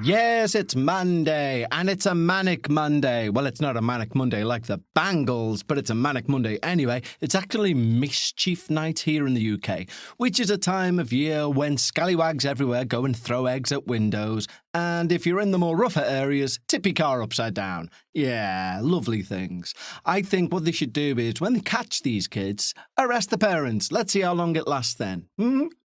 Yes, it's Monday, and it's a manic Monday. Well, it's not a manic Monday like the Bangles, but it's a manic Monday anyway. It's actually Mischief Night here in the UK, which is a time of year when scallywags everywhere go and throw eggs at windows, and if you're in the more rougher areas, tip your car upside down. Yeah, lovely things. I think what they should do is, when they catch these kids, arrest the parents. Let's see how long it lasts then.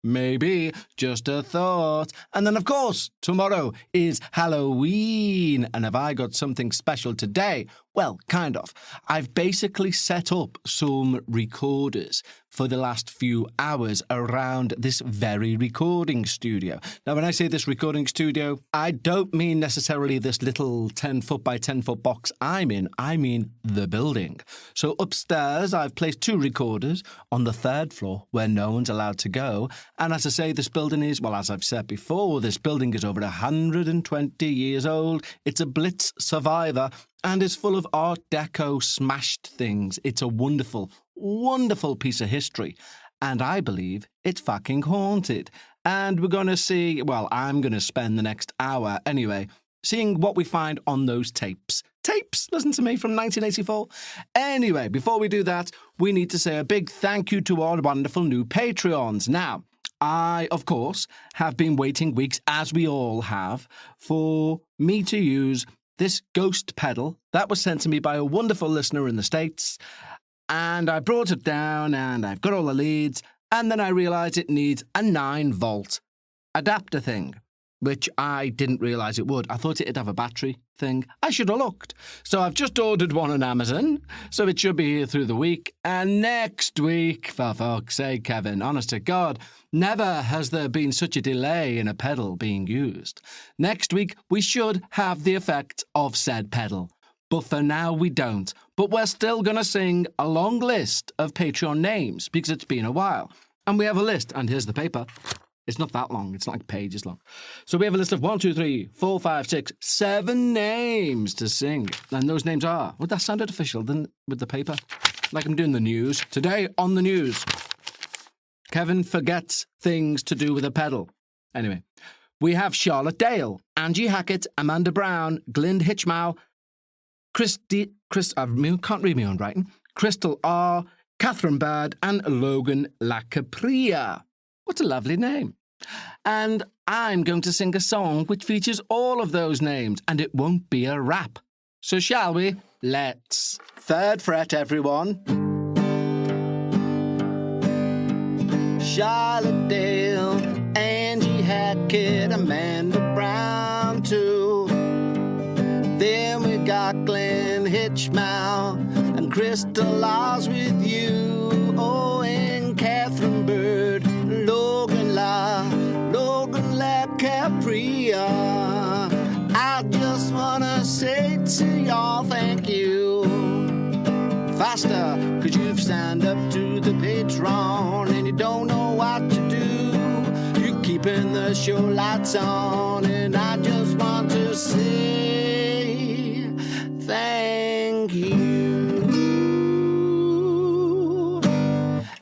Maybe. Just a thought. And then, of course, tomorrow is Halloween. And have I got something special today? Well, kind of. I've basically set up some recorders for the last few hours around this very recording studio. Now, when I say this recording studio, I don't mean necessarily this little 10-foot by 10-foot box I'm in. I mean the building. So upstairs, I've placed 2 recorders on the 3rd floor where no one's allowed to go. And as I say, this building is, well, as I've said before, this building is over 120 years old. It's a Blitz survivor and is full of Art Deco smashed things. It's a wonderful, wonderful piece of history. And I believe it's fucking haunted. And we're going to see, well, I'm going to spend the next hour anyway, seeing what we find on those tapes. Tapes, listen to me, from 1984. Anyway, before we do that, we need to say a big thank you to our wonderful new Patreons. Now, I, of course, have been waiting weeks, as we all have, for me to use this ghost pedal that was sent to me by a wonderful listener in the States. And I brought it down and I've got all the leads. And then I realised it needs a 9-volt adapter thing, which I didn't realise it would. I thought it'd have a battery thing. I should have looked. So I've just ordered one on Amazon, so it should be here through the week. And next week, for fuck's sake, Kevin, honest to God, never has there been such a delay in a pedal being used. Next week, we should have the effect of said pedal. But for now, we don't. But we're still going to sing a long list of Patreon names because it's been a while. And we have a list, and here's the paper. It's not that long. It's like pages long. So we have a list of 1, 2, 3, 4, 5, 6, 7 names to sing. And those names are... Would that sound official then with the paper? Like I'm doing the news. Today on the news, Kevin forgets things to do with a pedal. Anyway, we have Charlotte Dale, Angie Hackett, Amanda Brown, Glyn Hitchmow, I can't read my own writing, Crystal R., Catherine Bird, and Logan Lacapria. What a lovely name. And I'm going to sing a song which features all of those names, and it won't be a rap. So shall we? Let's. 3rd fret, everyone. Charlotte Dale, Angie Hackett, Amanda Brown, too. Then we got Glenn Hitchmow and Crystal Laws with you. Oh, and Catherine Bird, Logan Lacapria. I just wanna say to y'all thank you. Faster, 'cause you've signed up to the Patreon and you don't know what you do. You're keeping the show lights on, and I just want to say thank you.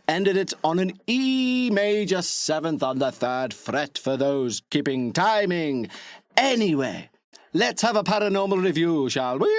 Ended it on an E major 7th on the 3rd fret for those keeping timing. Anyway, let's have a paranormal review, shall we?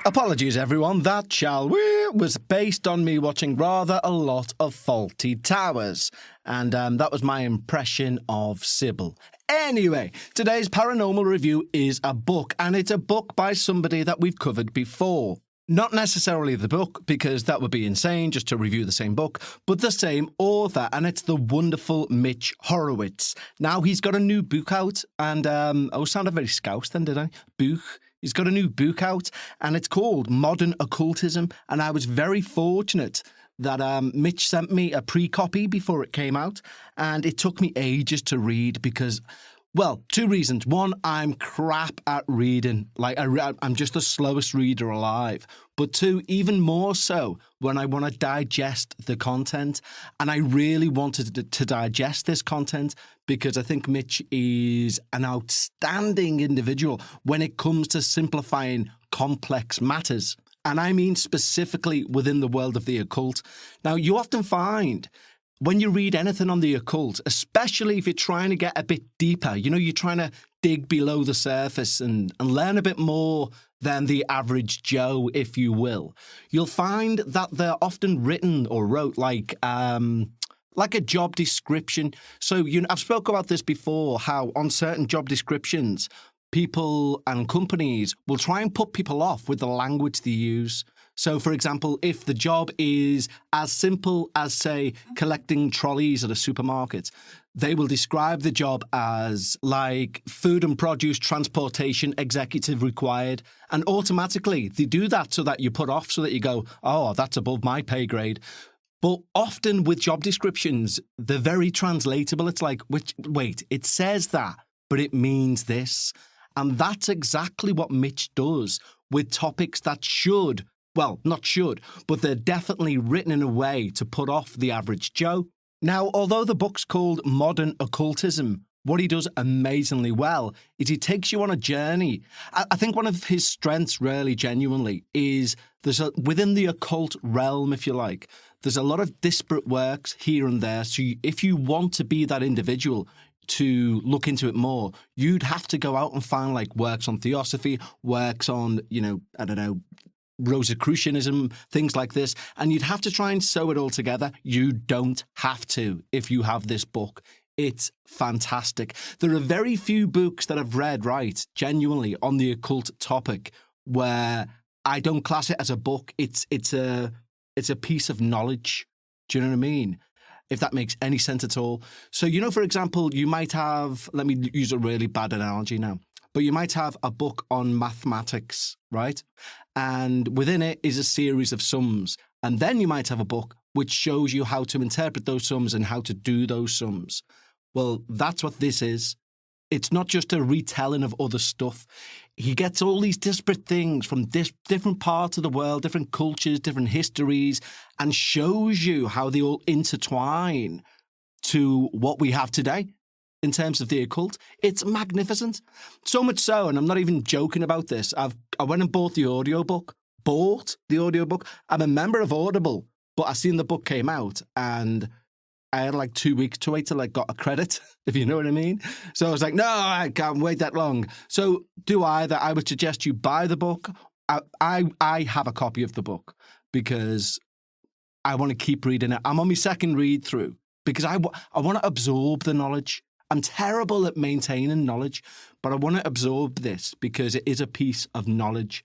Apologies, everyone. That, shall we, was based on me watching rather a lot of Faulty Towers. And that was my impression of Sybil. Anyway, today's paranormal review is a book, and it's a book by somebody that we've covered before. Not necessarily the book, because that would be insane just to review the same book, but the same author, and it's the wonderful Mitch Horowitz. Now, he's got a new book out, and, sounded very scouse then, did I? Book. He's got a new book out, and it's called Modern Occultism, and I was very fortunate that Mitch sent me a pre-copy before it came out, and it took me ages to read because... Well, 2 reasons. 1, I'm crap at reading. Like, I'm just the slowest reader alive. But 2, even more so, when I want to digest the content. And I really wanted to digest this content because I think Mitch is an outstanding individual when it comes to simplifying complex matters. And I mean specifically within the world of the occult. Now, you often find when you read anything on the occult, especially if you're trying to get a bit deeper, you're trying to dig below the surface and learn a bit more than the average Joe, if you will, you'll find that they're often written or wrote like a job description. So I've spoken about this before, how on certain job descriptions, people and companies will try and put people off with the language they use. So, for example, if the job is as simple as, say, collecting trolleys at a supermarket, they will describe the job as like food and produce transportation executive required. And automatically they do that so that you put off, so that you go, oh, that's above my pay grade. But often with job descriptions, they're very translatable. It's like, wait, it says that, but it means this. And that's exactly what Mitch does with topics that not should, but they're definitely written in a way to put off the average Joe. Now, although the book's called Modern Occultism, what he does amazingly well is he takes you on a journey. I think one of his strengths, really, genuinely, is within the occult realm, if you like, there's a lot of disparate works here and there. So if you want to be that individual to look into it more, you'd have to go out and find like works on theosophy, works on, Rosicrucianism, things like this, and you'd have to try and sew it all together. You don't have to if you have this book. It's fantastic. There are very few books that I've read, genuinely, on the occult topic where I don't class it as a book. It's a piece of knowledge. Do you know what I mean? If that makes any sense at all. So, for example, you might have, let me use a really bad analogy now, but you might have a book on mathematics, right? And within it is a series of sums. And then you might have a book which shows you how to interpret those sums and how to do those sums. Well, that's what this is. It's not just a retelling of other stuff. He gets all these disparate things from different parts of the world, different cultures, different histories, and shows you how they all intertwine to what we have today in terms of the occult. It's magnificent. So much so, and I'm not even joking about this, I went and bought the audiobook. I'm a member of Audible, but I seen the book came out, and I had like 2 weeks to wait till I got a credit, if you know what I mean. So I was like, no, I can't wait that long. So I would suggest you buy the book. I have a copy of the book because I want to keep reading it. I'm on my second read through because I want to absorb the knowledge. I'm terrible at maintaining knowledge, but I want to absorb this because it is a piece of knowledge.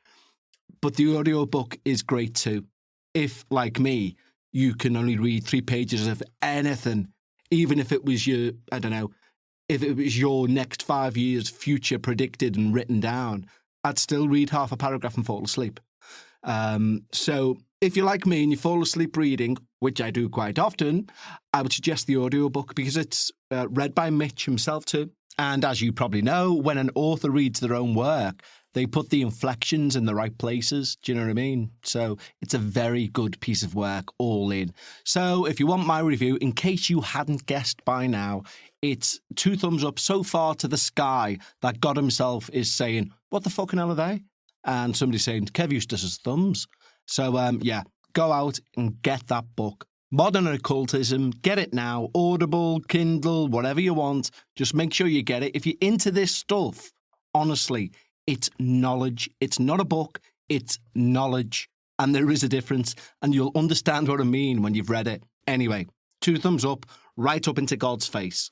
But the audiobook is great too. If, like me, you can only read 3 pages of anything, even if it was if it was your next 5 years' future predicted and written down, I'd still read half a paragraph and fall asleep. So if you're like me and you fall asleep reading, which I do quite often, I would suggest the audiobook because it's read by Mitch himself too. And as you probably know, when an author reads their own work, they put the inflections in the right places. Do you know what I mean? So it's a very good piece of work all in. So if you want my review, in case you hadn't guessed by now, it's 2 thumbs up so far to the sky that God himself is saying, what the fucking hell are they? And somebody's saying, Kev Eustace's thumbs. So go out and get that book. Modern Occultism, get it now. Audible, Kindle, whatever you want. Just make sure you get it. If you're into this stuff, honestly, it's knowledge. It's not a book. It's knowledge. And there is a difference. And you'll understand what I mean when you've read it. Anyway, 2 thumbs up, right up into God's face.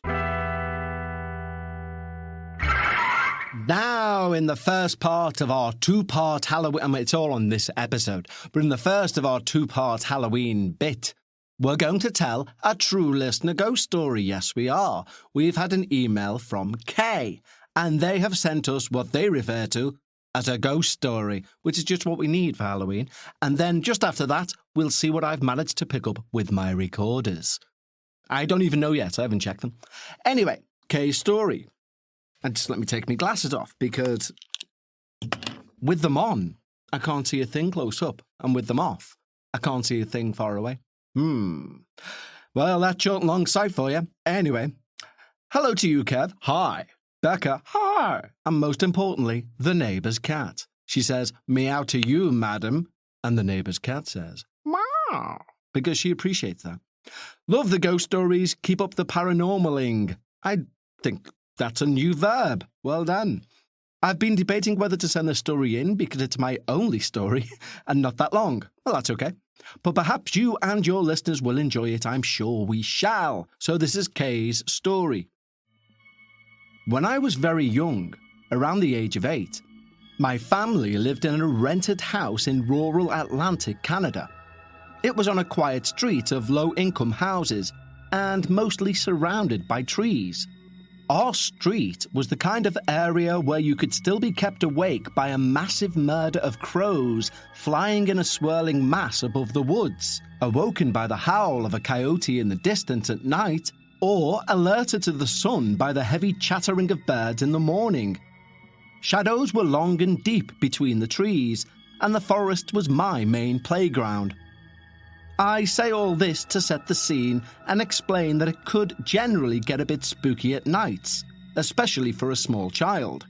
Now, in the first part of our 2-part Halloween, it's all on this episode, but in the first of our 2-part Halloween bit, we're going to tell a true listener ghost story. Yes, we are. We've had an email from Kay, and they have sent us what they refer to as a ghost story, which is just what we need for Halloween. And then just after that, we'll see what I've managed to pick up with my recorders. I don't even know yet. I haven't checked them. Anyway, Kay's story. And just let me take my glasses off, because with them on, I can't see a thing close up. And with them off, I can't see a thing far away. Well, that's short and long sight for you. Anyway, hello to you, Kev. Hi. Becca. Hi. And most importantly, the neighbour's cat. She says, meow to you, madam. And the neighbour's cat says, meow. Because she appreciates that. Love the ghost stories, keep up the paranormaling. I think that's a new verb. Well done. I've been debating whether to send the story in because it's my only story and not that long. Well, that's okay. But perhaps you and your listeners will enjoy it. I'm sure we shall. So this is Kay's story. When I was very young, around the age of 8, my family lived in a rented house in rural Atlantic Canada. It was on a quiet street of low-income houses and mostly surrounded by trees. Our street was the kind of area where you could still be kept awake by a massive murder of crows flying in a swirling mass above the woods, awoken by the howl of a coyote in the distance at night, or alerted to the sun by the heavy chattering of birds in the morning. Shadows were long and deep between the trees, and the forest was my main playground. I say all this to set the scene and explain that it could generally get a bit spooky at nights, especially for a small child.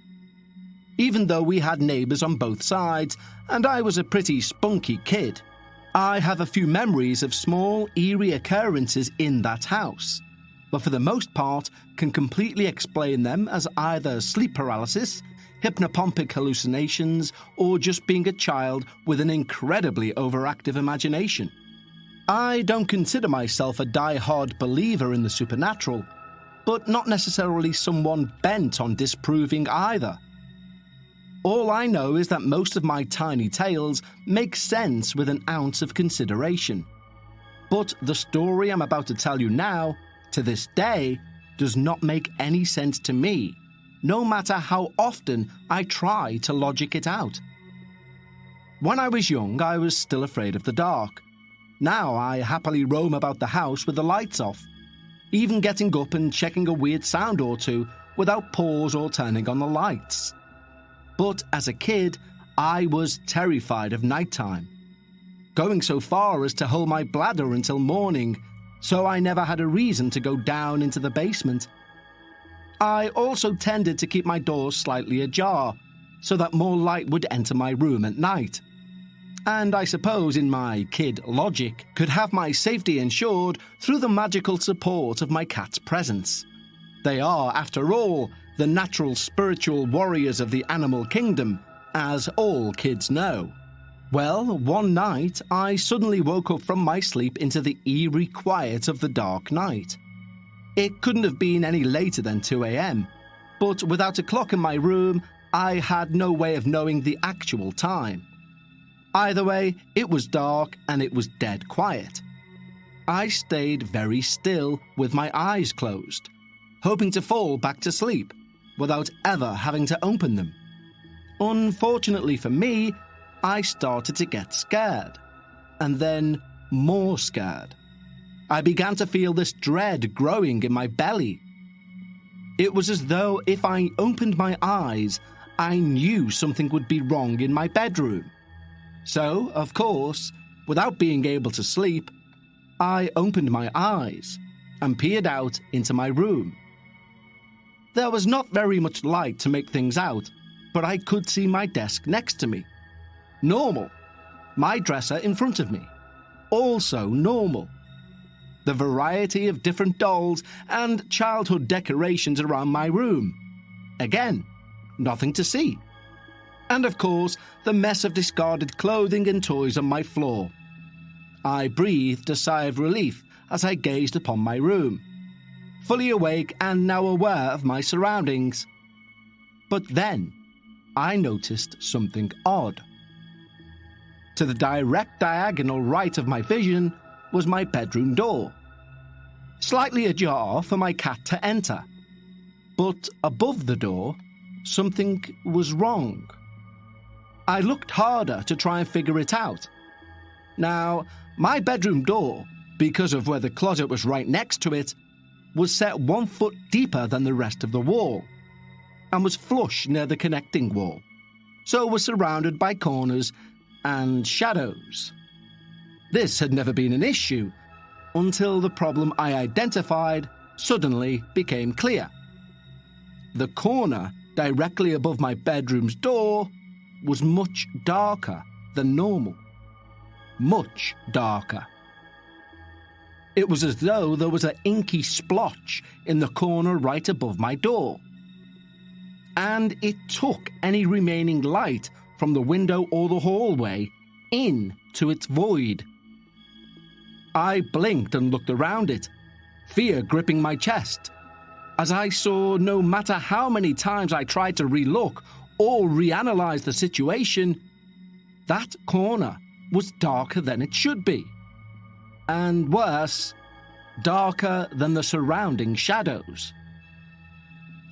Even though we had neighbours on both sides, and I was a pretty spunky kid, I have a few memories of small, eerie occurrences in that house, but for the most part can completely explain them as either sleep paralysis, hypnopompic hallucinations, or just being a child with an incredibly overactive imagination. I don't consider myself a die-hard believer in the supernatural, but not necessarily someone bent on disproving either. All I know is that most of my tiny tales make sense with an ounce of consideration. But the story I'm about to tell you now, to this day, does not make any sense to me, no matter how often I try to logic it out. When I was young, I was still afraid of the dark. Now I happily roam about the house with the lights off, even getting up and checking a weird sound or two without pause or turning on the lights. But as a kid, I was terrified of nighttime, going so far as to hold my bladder until morning, so I never had a reason to go down into the basement. I also tended to keep my doors slightly ajar, so that more light would enter my room at night. And I suppose in my kid logic could have my safety ensured through the magical support of my cat's presence. They are, after all, the natural spiritual warriors of the animal kingdom, as all kids know. Well, one night I suddenly woke up from my sleep into the eerie quiet of the dark night. It couldn't have been any later than 2 a.m, but without a clock in my room, I had no way of knowing the actual time. Either way, it was dark and it was dead quiet. I stayed very still with my eyes closed, hoping to fall back to sleep without ever having to open them. Unfortunately for me, I started to get scared, and then more scared. I began to feel this dread growing in my belly. It was as though if I opened my eyes, I knew something would be wrong in my bedroom. So, of course, without being able to sleep, I opened my eyes and peered out into my room. There was not very much light to make things out, but I could see my desk next to me. Normal. My dresser in front of me. Also normal. The variety of different dolls and childhood decorations around my room. Again, nothing to see. And of course, the mess of discarded clothing and toys on my floor. I breathed a sigh of relief as I gazed upon my room, fully awake and now aware of my surroundings. But then, I noticed something odd. To the direct diagonal right of my vision was my bedroom door, slightly ajar for my cat to enter. But above the door, something was wrong. I looked harder to try and figure it out. Now, my bedroom door, because of where the closet was right next to it, was set 1 foot deeper than the rest of the wall, and was flush near the connecting wall, so was surrounded by corners and shadows. This had never been an issue, until the problem I identified suddenly became clear. The corner directly above my bedroom's door was much darker than normal. Much darker. It was as though there was an inky splotch in the corner right above my door. And it took any remaining light from the window or the hallway into its void. I blinked and looked around it, fear gripping my chest, as I saw no matter how many times I tried to relook or reanalyze the situation, that corner was darker than it should be. And worse, darker than the surrounding shadows.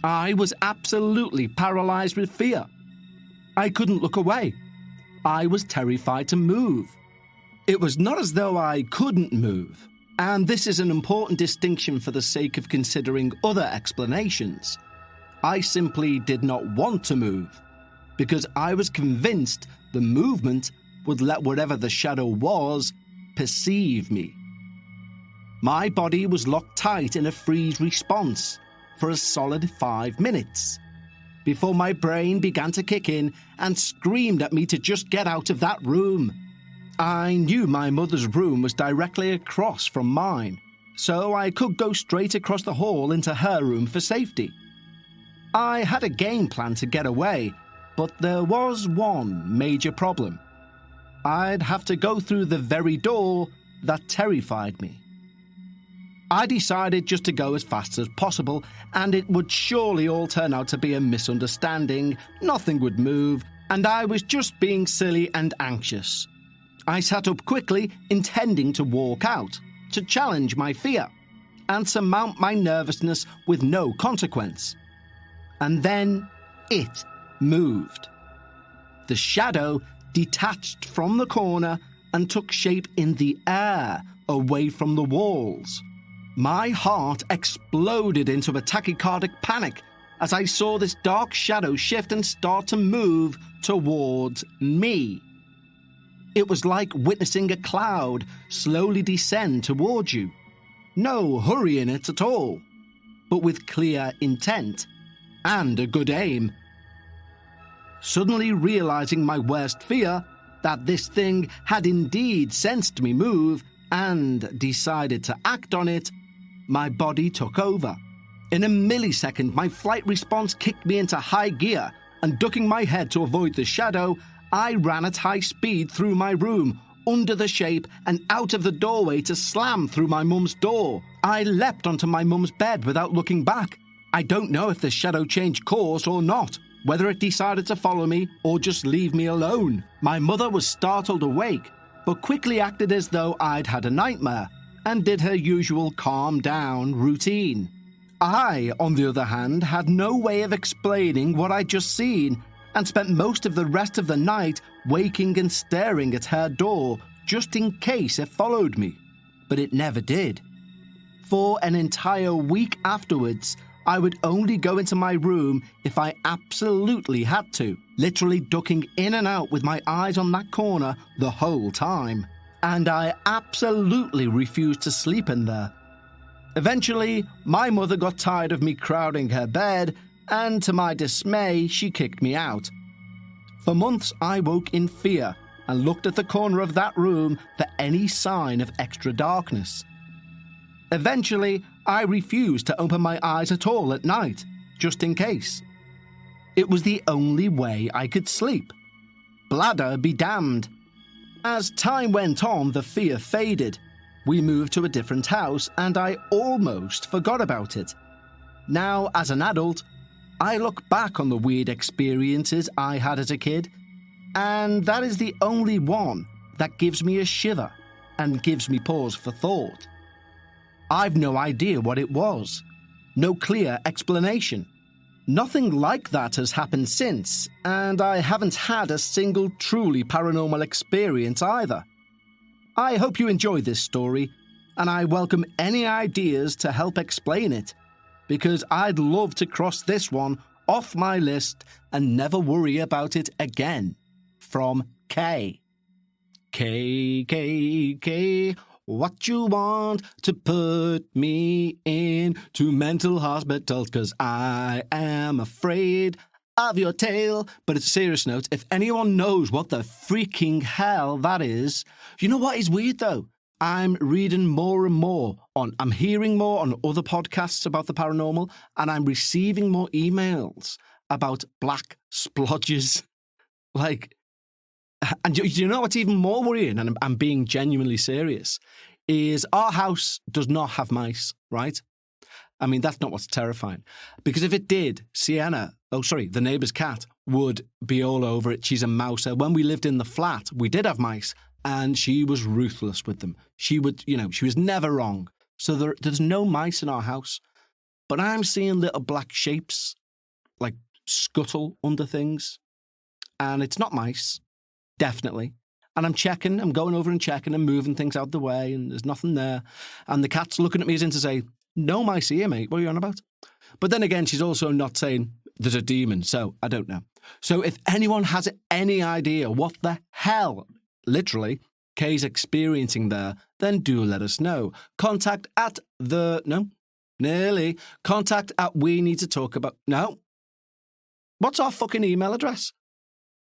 I was absolutely paralyzed with fear. I couldn't look away. I was terrified to move. It was not as though I couldn't move, and this is an important distinction for the sake of considering other explanations. I simply did not want to move, because I was convinced the movement would let whatever the shadow was perceive me. My body was locked tight in a freeze response for a solid 5 minutes, before my brain began to kick in and screamed at me to just get out of that room. I knew my mother's room was directly across from mine, so I could go straight across the hall into her room for safety. I had a game plan to get away, but there was one major problem. I'd have to go through the very door that terrified me. I decided just to go as fast as possible, and it would surely all turn out to be a misunderstanding, nothing would move, and I was just being silly and anxious. I sat up quickly, intending to walk out, to challenge my fear, and surmount my nervousness with no consequence. And then it moved. The shadow detached from the corner and took shape in the air, away from the walls. My heart exploded into a tachycardic panic as I saw this dark shadow shift and start to move towards me. It was like witnessing a cloud slowly descend towards you. No hurry in it at all, but with clear intent and a good aim. Suddenly realizing my worst fear, that this thing had indeed sensed me move and decided to act on it, my body took over. In a millisecond, my flight response kicked me into high gear, and ducking my head to avoid the shadow, I ran at high speed through my room, under the shape and out of the doorway to slam through my mum's door. I leapt onto my mum's bed without looking back. I don't know if the shadow changed course or not, whether it decided to follow me or just leave me alone. My mother was startled awake, but quickly acted as though I'd had a nightmare, and did her usual calm down routine. I, on the other hand, had no way of explaining what I'd just seen, and spent most of the rest of the night waking and staring at her door just in case it followed me. But it never did. For an entire week afterwards, I would only go into my room if I absolutely had to, literally ducking in and out with my eyes on that corner the whole time. And I absolutely refused to sleep in there. Eventually, my mother got tired of me crowding her bed, and to my dismay, she kicked me out. For months, I woke in fear and looked at the corner of that room for any sign of extra darkness. Eventually, I refused to open my eyes at all at night, just in case. It was the only way I could sleep. Bladder be damned. As time went on, the fear faded. We moved to a different house, and I almost forgot about it. Now, as an adult, I look back on the weird experiences I had as a kid, and that is the only one that gives me a shiver and gives me pause for thought. I've no idea what it was. No clear explanation. Nothing like that has happened since, and I haven't had a single truly paranormal experience either. I hope you enjoyed this story, and I welcome any ideas to help explain it, because I'd love to cross this one off my list and never worry about it again. From K. K, what you want to put me in to mental hospitals, 'cause I am afraid of your tale. But it's a serious note, if anyone knows what the freaking hell that is, you know what is weird though? I'm reading more and more I'm hearing more on other podcasts about the paranormal, and I'm receiving more emails about black splodges. Like, and do you know what's even more worrying, and I'm being genuinely serious, is our house does not have mice, right? I mean, that's not what's terrifying. Because if it did, the neighbour's cat, would be all over it. She's a mouser. When we lived in the flat, we did have mice, and she was ruthless with them. She was never wrong. So there's no mice in our house. But I'm seeing little black shapes, like, scuttle under things. And it's not mice, definitely. And I'm going over and checking and moving things out the way, and there's nothing there. And the cat's looking at me as in to say, no mice here, mate. What are you on about? But then again, she's also not saying there's a demon, so I don't know. So if anyone has any idea what the hell, literally, Kay's experiencing there, then do let us know. Contact at we need to talk about... No. What's our fucking email address?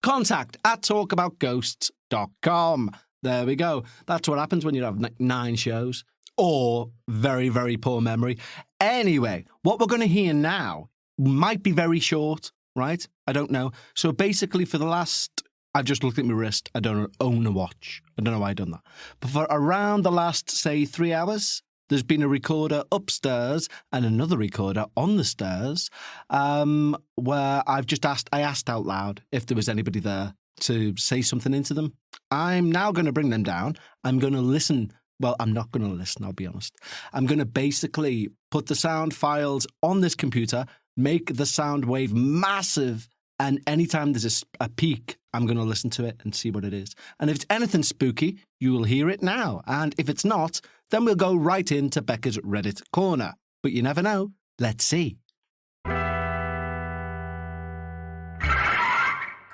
Contact at talkaboutghosts.com. There we go. That's what happens when you have 9 shows. Or very, very poor memory. Anyway, what we're going to hear now might be very short, right? I don't know. So basically for the last... I've just looked at my wrist. I don't own a watch. I don't know why I've done that. But for around the last, say, 3 hours, there's been a recorder upstairs and another recorder on the stairs where I asked out loud if there was anybody there to say something into them. I'm now going to bring them down. I'm going to listen. Well, I'm not going to listen, I'll be honest. I'm going to basically put the sound files on this computer, make the sound wave massive, and anytime there's a peak, I'm going to listen to it and see what it is. And if it's anything spooky, you will hear it now. And if it's not, then we'll go right into Becca's Reddit corner. But you never know. Let's see.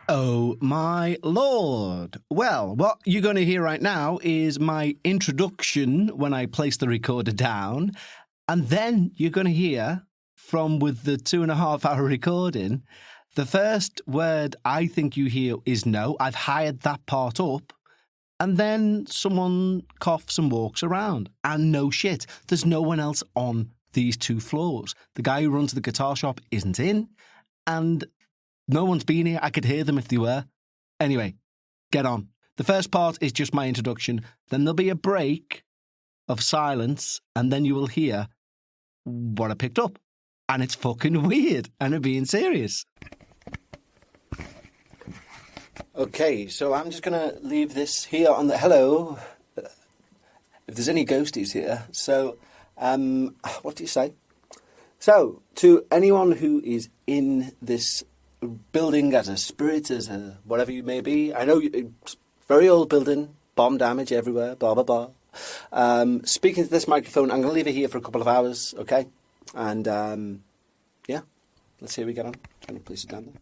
Oh, my Lord. Well, what you're going to hear right now is my introduction when I place the recorder down. And then you're going to hear, with the 2.5-hour recording, the first word I think you hear is no. I've hired that part up. And then someone coughs and walks around. And no shit, there's no one else on these 2 floors. The guy who runs the guitar shop isn't in. And no one's been here. I could hear them if they were. Anyway, get on. The first part is just my introduction. Then there'll be a break of silence. And then you will hear what I picked up. And it's fucking weird. And I'm being serious. Okay, so I'm just going to leave this here on the... Hello. If there's any ghosties here. So, what do you say? So, to anyone who is in this building as a spirit, as a whatever you may be, I know it's very old building, bomb damage everywhere, blah, blah, blah. Speaking to this microphone, I'm going to leave it here for a couple of hours, okay? And, yeah, let's see how we get on. Trying to place it down there.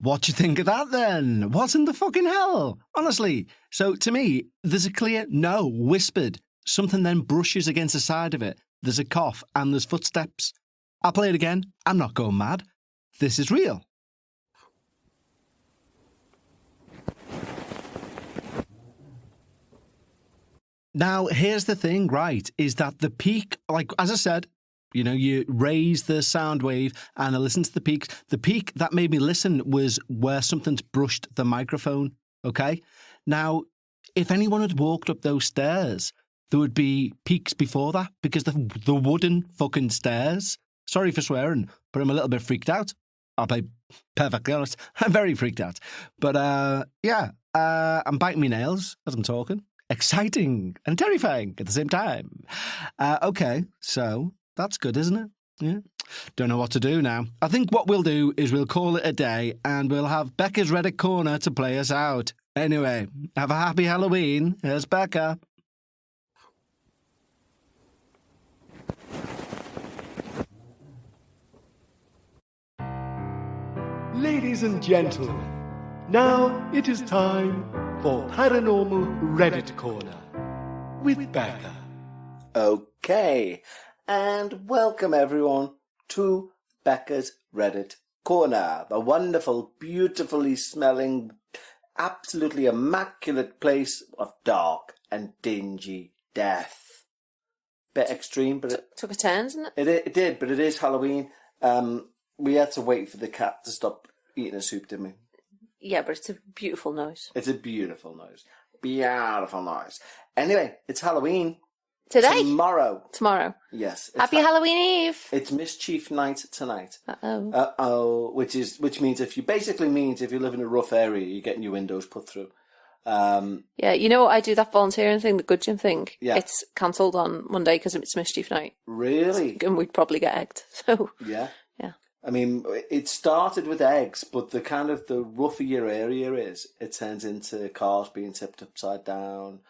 What do you think of that then? What in the fucking hell? Honestly. So to me, there's a clear no, whispered. Something then brushes against the side of it. There's a cough and there's footsteps. I'll play it again. I'm not going mad. This is real. Now, here's the thing, right, is that the peak, like, as I said, you know, you raise the sound wave and I listen to the peak. The peak that made me listen was where something's brushed the microphone, okay? Now, if anyone had walked up those stairs, there would be peaks before that because the wooden fucking stairs. Sorry for swearing, but I'm a little bit freaked out. I'll be perfectly honest. I'm very freaked out. But, I'm biting my nails as I'm talking. Exciting and terrifying at the same time. Okay, so... That's good, isn't it? Yeah. Don't know what to do now. I think what we'll do is we'll call it a day and we'll have Becca's Reddit Corner to play us out. Anyway, have a happy Halloween. Here's Becca. Ladies and gentlemen, now it is time for Paranormal Reddit Corner with Becca. Okay, and welcome everyone to Becca's Reddit Corner, the wonderful, beautifully smelling, absolutely immaculate place of dark and dingy death. Bit extreme, but it took a turn, didn't it? It did, but it is Halloween. We had to wait for the cat to stop eating her soup, didn't we? Yeah, but it's a beautiful noise. It's a beautiful noise. Beautiful noise. Anyway, it's Halloween. Today? Tomorrow. Yes. Happy Halloween Eve. It's Mischief Night tonight. Uh-oh. Which means if you live in a rough area, you're getting your windows put through. Yeah, you know what? I do that volunteering thing, the Good Gym thing. Yeah. It's cancelled on Monday because it's Mischief Night. Really? And we'd probably get egged. So yeah. Yeah. I mean, it started with eggs, but the rougher your area is, it turns into cars being tipped upside down,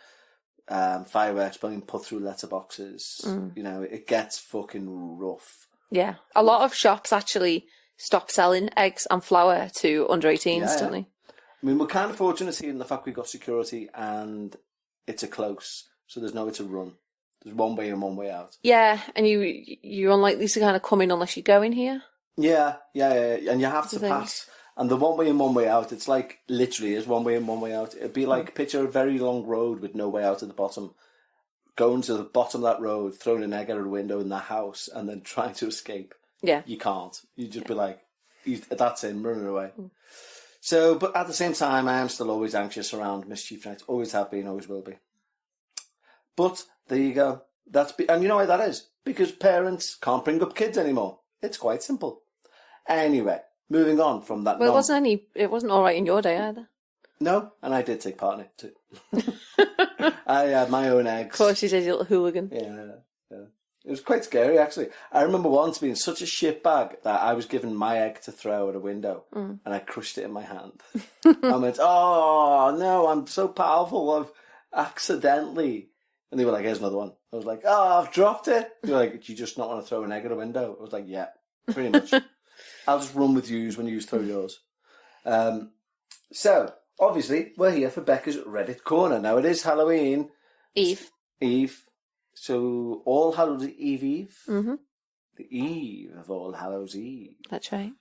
fireworks being put through letterboxes. You know, it gets fucking rough. Yeah. A lot of shops actually stop selling eggs and flour to under 18s, don't they? I mean, we're kind of fortunate here in the fact we've got security and it's a close, so it's a run. There's one way in, one way out. Yeah, and you're unlikely to kind of come in unless you go in here. Yeah, and you have to pass. And the one way in, one way out, it's like literally is one way in, one way out. It'd be like picture a very long road with no way out at the bottom. Going to the bottom of that road, throwing an egg out of the window in the house, and then trying to escape. Yeah. You can't. You just be like, that's him, running away. So, but at the same time, I am still always anxious around Mischief Night. Always have been, always will be. But there you go. And you know why that is? Because parents can't bring up kids anymore. It's quite simple. Anyway, moving on from that. Well, it wasn't all right in your day either. No, and I did take part in it too. I had my own eggs. Of course you did, you little hooligan. Yeah. It was quite scary, actually. I remember once being such a shitbag that I was given my egg to throw at a window, and I crushed it in my hand. I went, "Oh no, I'm so powerful! I've accidentally." And they were like, "Here's another one." I was like, "Oh, I've dropped it." They were like, "Do you just not want to throw an egg at a window?" I was like, "Yeah, pretty much. I'll just run with yous when you throw yours." So obviously, we're here for Becca's Reddit Corner. Now it is Halloween Eve. So, All Hallows Eve. Mm-hmm. The eve of All Hallows Eve. That's right.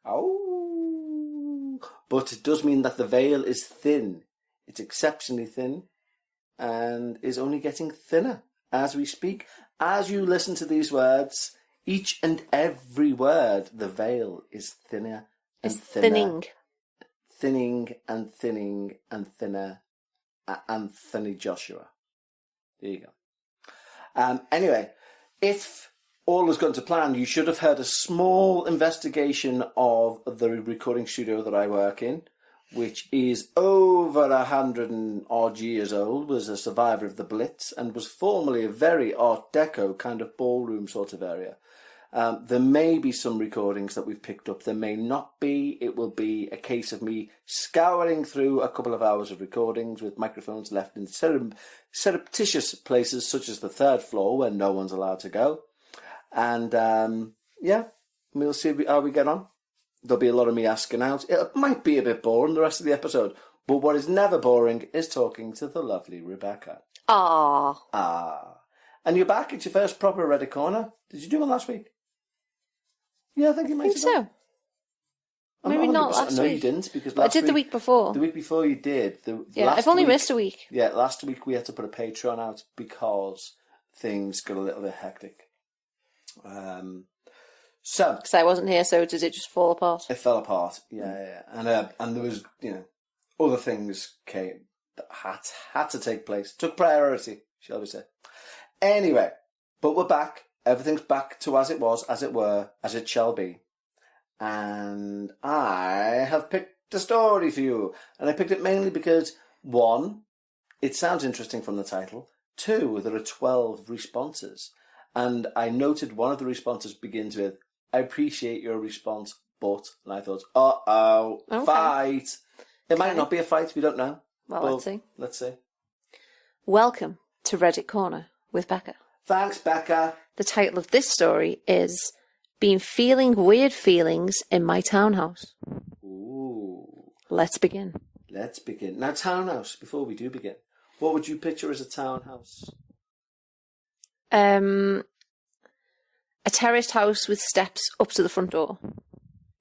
Oh. But it does mean that the veil is thin. It's exceptionally thin and is only getting thinner as we speak. As you listen to these words, each and every word, the veil is thinner and thinner. Thinning and thinning and thinner. Anthony Joshua. There you go. Anyway, if all has gone to plan, you should have heard a small investigation of the recording studio that I work in, which is over 100 and odd years old, was a survivor of the Blitz, and was formerly a very Art Deco kind of ballroom sort of area. There may be some recordings that we've picked up. There may not be. It will be a case of me scouring through a couple of hours of recordings with microphones left in surreptitious places such as the third floor where no one's allowed to go. And, we'll see how we get on. There'll be a lot of me asking out. It might be a bit boring the rest of the episode, but what is never boring is talking to the lovely Rebecca. Ah. And you're back. It's your first proper Reddit Corner. Did you do one last week? Yeah, I think you might have done. So. Maybe not last week. No, you didn't, because I did the week before. The week before you did. I've only missed a week. Yeah, last week we had to put a Patreon out because things got a little bit hectic. Because I wasn't here, so did it just fall apart? It fell apart, yeah. And there was, other things came that had to take place. Took priority, shall we say. Anyway, but we're back. Everything's back to as it was, as it were, as it shall be. And I have picked a story for you. And I picked it mainly because, 1, it sounds interesting from the title. 2, there are 12 responses. And I noted one of the responses begins with, "I appreciate your response, but..." And I thought, okay. Fight. It might not be a fight, we don't know. Well, let's see. Let's see. Welcome to Reddit Corner with Becca. Thanks, Becca. The title of this story is "Been Feeling Weird Feelings in My Townhouse." Ooh. Let's begin. Now, townhouse, before we do begin, what would you picture as a townhouse? A terraced house with steps up to the front door.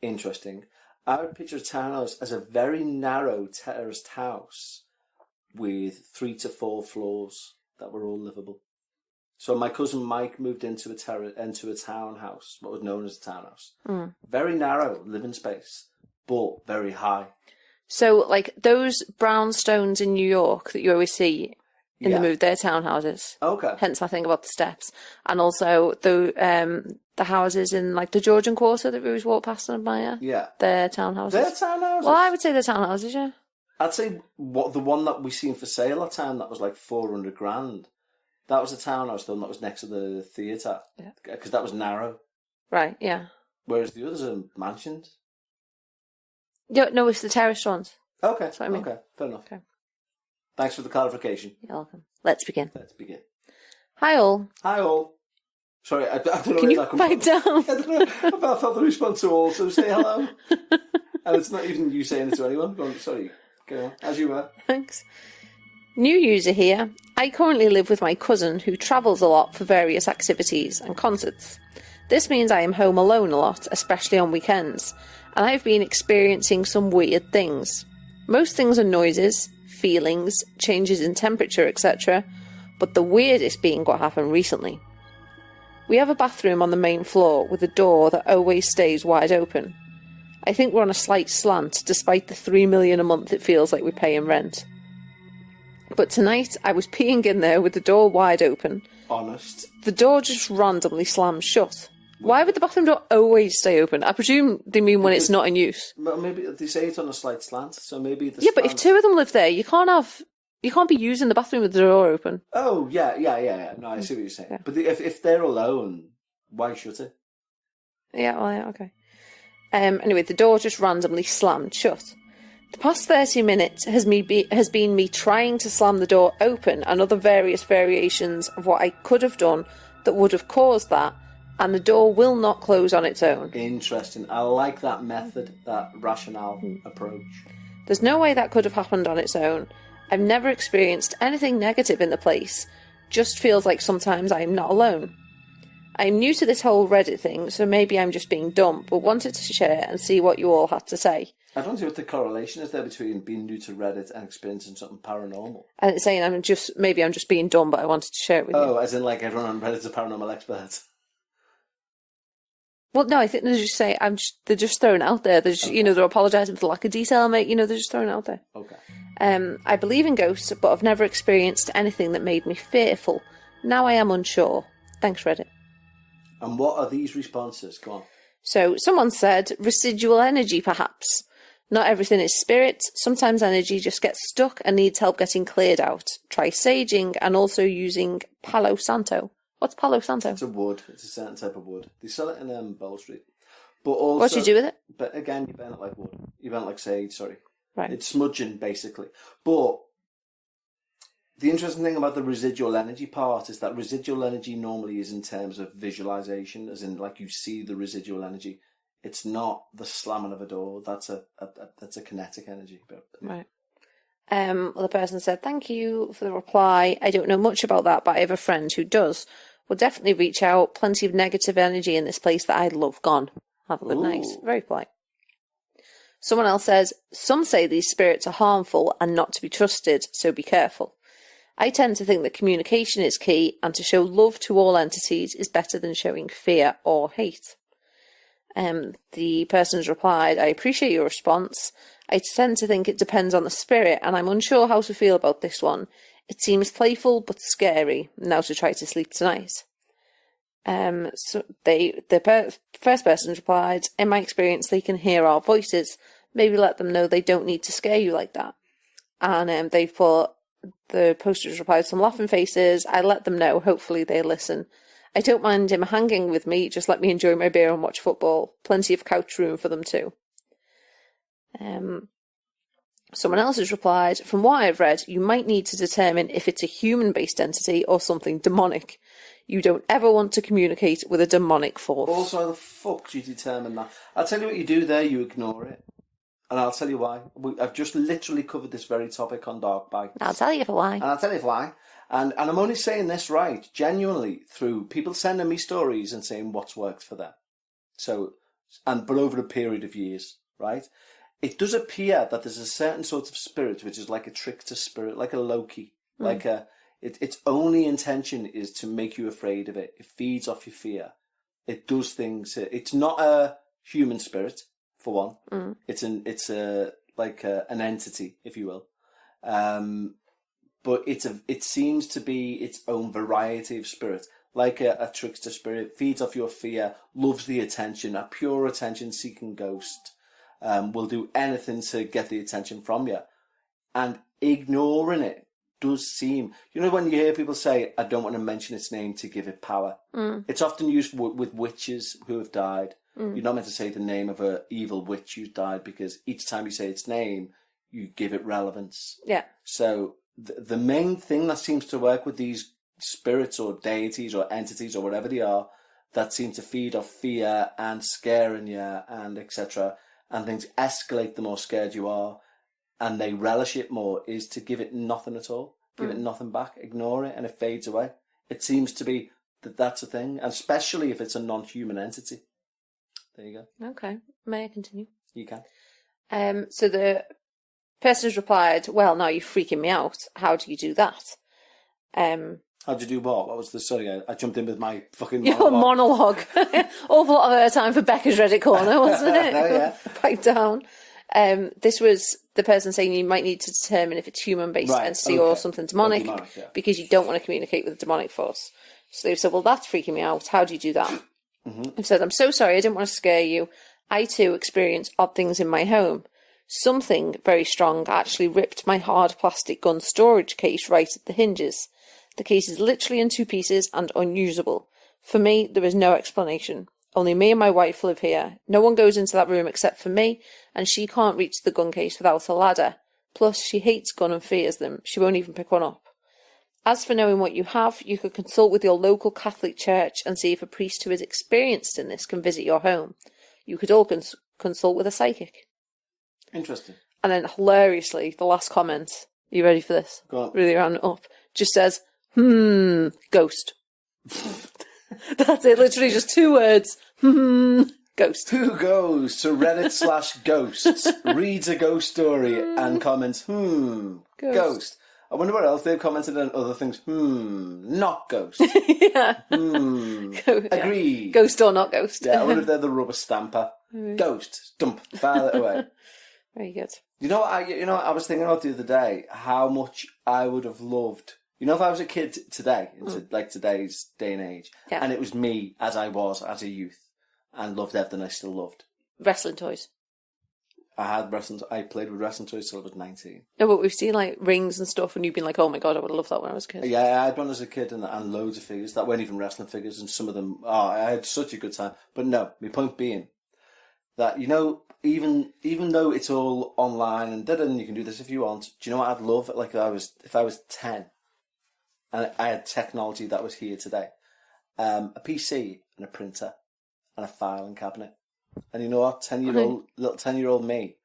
Interesting. I would picture a townhouse as a very narrow terraced house with 3 to 4 floors that were all livable. So my cousin Mike moved into a townhouse, what was known as a townhouse. Very narrow living space, but very high. So, like, those brownstones in New York that you always see in the movie, they're townhouses. Okay. Hence my thing about the steps. And also the houses in, like, the Georgian Quarter that we always walk past and admire. Yeah. They're townhouses. They're townhouses? Well, I would say they're townhouses, yeah. I'd say the one that we seen for sale at time that was like 400 grand. That was a townhouse, though, that was next to the theatre. Yeah. Because that was narrow. Right, yeah. Whereas the others are mansions. Yeah, no, it's the terraced ones. Okay. That's what I mean. Okay, fair enough. Okay. Thanks for the clarification. You're welcome. Let's begin. Let's begin. Hi, all. Hi, all. Sorry, I don't know Can where you that comes pipe from. down? I don't know. I thought the response to all, so say hello. And it's not even you saying it to anyone. Go on, sorry. Go on, as you were. Thanks. New user here. I currently live with my cousin who travels a lot for various activities and concerts. This means I am home alone a lot, especially on weekends, and I've been experiencing some weird things. Most things are noises, feelings, changes in temperature, etc., but the weirdest being what happened recently. We have a bathroom on the main floor with a door that always stays wide open. I think we're on a slight slant, despite the $3 million a month it feels like we pay in rent. But tonight, I was peeing in there with the door wide open. Honest. The door just randomly slammed shut. Why would the bathroom door always stay open? I presume they mean when it's not in use. But maybe they say it's on a slight slant, so maybe the Yeah, but if two of them live there, you can't be using the bathroom with the door open. Oh, yeah. No, I see what you're saying. Yeah. But if they're alone, why shut it? Yeah, well, yeah, okay. Anyway, the door just randomly slammed shut. The past 30 minutes has been me trying to slam the door open and other various variations of what I could have done that would have caused that, and the door will not close on its own. Interesting. I like that method, that rationale approach. There's no way that could have happened on its own. I've never experienced anything negative in the place. Just feels like sometimes I am not alone. I'm new to this whole Reddit thing, so maybe I'm just being dumb, but wanted to share and see what you all had to say. I don't see what the correlation is there between being new to Reddit and experiencing something paranormal. And it's saying I'm just being dumb, but I wanted to share it with you. Oh, as in like everyone on Reddit's a paranormal expert. Well, no, I think they're just saying they're just throwing it out there. They're just, they're apologising for the lack of detail, mate. They're just throwing it out there. Okay. I believe in ghosts, but I've never experienced anything that made me fearful. Now I am unsure. Thanks, Reddit. And what are these responses? Go on. So someone said residual energy, perhaps. Not everything is spirit. Sometimes energy just gets stuck and needs help getting cleared out. Try saging and also using Palo Santo. What's Palo Santo? It's a wood. It's a certain type of wood. They sell it in Bow Street. But also, what do you do with it? But again, you burn it like wood. You burn it like sage, sorry. Right. It's smudging, basically. But the interesting thing about the residual energy part is that residual energy normally is in terms of visualization, as in like you see the residual energy. It's not the slamming of a door. That's a kinetic energy. But, right. Well, the person said, thank you for the reply. I don't know much about that, but I have a friend who does. Will definitely reach out. Plenty of negative energy in this place that I'd love gone. Have a good night. Very polite. Someone else says, some say these spirits are harmful and not to be trusted, so be careful. I tend to think that communication is key, and to show love to all entities is better than showing fear or hate. The person's replied, I appreciate your response. I tend to think it depends on the spirit, and I'm unsure how to feel about this one. It seems playful but scary. Now to try to sleep tonight. So the first person replied, in my experience, they can hear our voices. Maybe let them know they don't need to scare you like that. And they've put, the posters replied, some laughing faces. I let them know. Hopefully they listen. I don't mind him hanging with me. Just let me enjoy my beer and watch football. Plenty of couch room for them too. Someone else has replied, from what I've read, you might need to determine if it's a human-based entity or something demonic. You don't ever want to communicate with a demonic force. Also, how the fuck do you determine that? I'll tell you what you do there, you ignore it. And I'll tell you why. I've just literally covered this very topic on Dark Bites. I'll tell you why. And I'll tell you why. And I'm only saying this right, genuinely, through people sending me stories and saying what's worked for them. So, but over a period of years, right? It does appear that there's a certain sort of spirit which is like a trickster spirit, like a Loki, like its only intention is to make you afraid of it. It feeds off your fear. It does things. It's not a human spirit, for one. It's an entity, if you will. But it seems to be its own variety of spirit, like a trickster spirit, feeds off your fear, loves the attention, a pure attention-seeking ghost, will do anything to get the attention from you. And ignoring it does seem, when you hear people say, I don't want to mention its name to give it power. It's often used with witches who have died. You're not meant to say the name of an evil witch who's died, because each time you say its name, you give it relevance. Yeah. So the main thing that seems to work with these spirits or deities or entities or whatever they are that seem to feed off fear and scaring you and etc. and things escalate the more scared you are and they relish it more, is to give it nothing at all. Give it nothing back. Ignore it and it fades away. It seems to be that's a thing, and especially if it's a non-human entity. There you go. Okay. May I continue? You can. So the person has replied, well, now you're freaking me out. How do you do that? How'd you do what? What was the... Sorry, I jumped in with my fucking Your monologue. Awful lot of time for Becca's Reddit corner, wasn't it? Oh, yeah. Pipe down. This was the person saying you might need to determine if it's human-based entity or something demonic, because you don't want to communicate with a demonic force. So they've said, well, that's freaking me out. How do you do that? I've said, I'm so sorry, I didn't want to scare you. I too experience odd things in my home. Something very strong actually ripped my hard plastic gun storage case right at the hinges. The case is literally in two pieces and unusable. For me, there is no explanation. Only me and my wife live here. No one goes into that room except for me, and she can't reach the gun case without a ladder. Plus, she hates gun and fears them. She won't even pick one up. As for knowing what you have, you could consult with your local Catholic church and see if a priest who is experienced in this can visit your home. You could all consult with a psychic. Interesting. And then, hilariously, the last comment, are you ready for this? Go on. Really round it up. Just says, ghost. That's it, literally just 2 words. Ghost. Who goes to Reddit/ghosts, reads a ghost story and comments, ghost. I wonder what else they've commented on other things. Not ghost. Yeah. Agreed. Ghost or not ghost. Yeah, I wonder if they're the rubber stamper. Ghost. Stump. File it away. Very good. You know what I was thinking about the other day? How much I would have loved... if I was a kid today, like today's day and age, and it was me as I was as a youth, and loved everything I still loved. Wrestling toys. I played with wrestling toys till I was 19. No, but we've seen like rings and stuff, and you've been like, "Oh my god, I would have loved that when I was a kid." Yeah, I had one as a kid, and loads of figures that weren't even wrestling figures, and some of them. Oh, I had such a good time. But no, my point being that even though it's all online and you can do this if you want. Do you know what I'd love? Like if I was 10, and I had technology that was here today, a PC and a printer and a filing cabinet. And you know what? 10-year-old me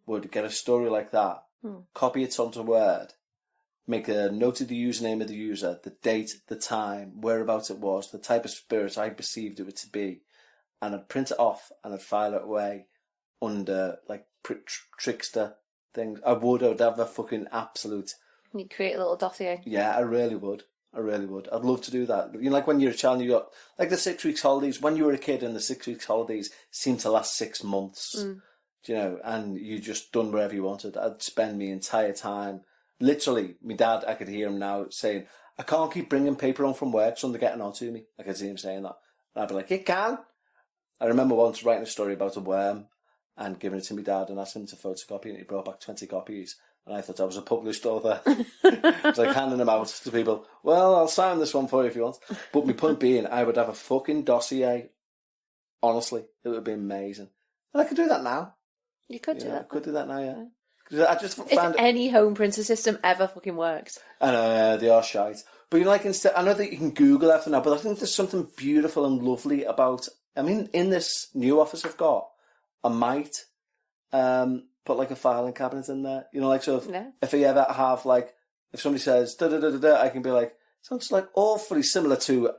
would get a story like that, copy it onto Word, make a note of the username of the user, the date, the time, whereabouts it was, the type of spirit I perceived it to be, and I'd print it off and I'd file it away under like trickster things. I'd have a fucking absolute... You'd create a little dossier. Yeah, I really would. I'd love to do that. Like when you're a child, you got like the 6 weeks holidays. When you were a kid, and the 6 weeks holidays seemed to last 6 months. And you just done wherever you wanted. I'd spend my entire time. Literally, my dad, I could hear him now saying, "I can't keep bringing paper home from work, so they're getting on to me." I could see him saying that, and I'd be like, "You can." I remember once writing a story about a worm and giving it to my dad and asked him to photocopy it, and he brought back 20 copies. And I thought I was a published author. It's like handing them out to people. Well, I'll sign this one for you if you want. But my point being, I would have a fucking dossier. Honestly, it would be amazing. And I could do that now. You could do that. I could do that now, yeah. I just found if any home printer system ever fucking worked. And they are shite. But instead, I know that you can Google everything now, but I think there's something beautiful and lovely about... I mean, in this new office I've got, I might... put like a filing cabinet in there, so if you ever have like if somebody says da da da da da, I can be like, sounds like awfully similar to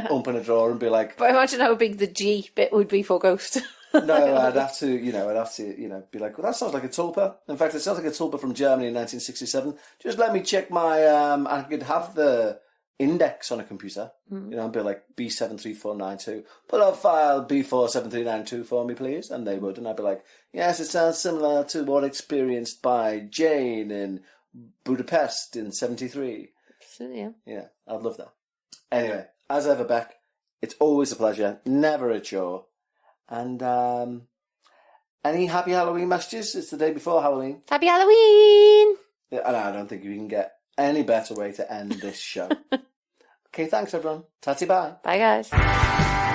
open a drawer and be like. But imagine how big the G bit would be for ghost. No, I'd have to, be like, well, that sounds like a tulpa. In fact, it sounds like a tulpa from Germany in 1967. Just let me check my, I could have the index on a computer, and be like, B73492. Pull up file B47392 for me, please. And they would. And I'd be like, yes, it sounds similar to what experienced by Jane in Budapest in 73. Yeah. Yeah, I'd love that. Anyway, as ever, Beck, it's always a pleasure, never a chore. And any happy Halloween messages? It's the day before Halloween. Happy Halloween! Yeah, and I don't think you can get any better way to end this show. Okay, thanks everyone. Tatty bye. Bye guys.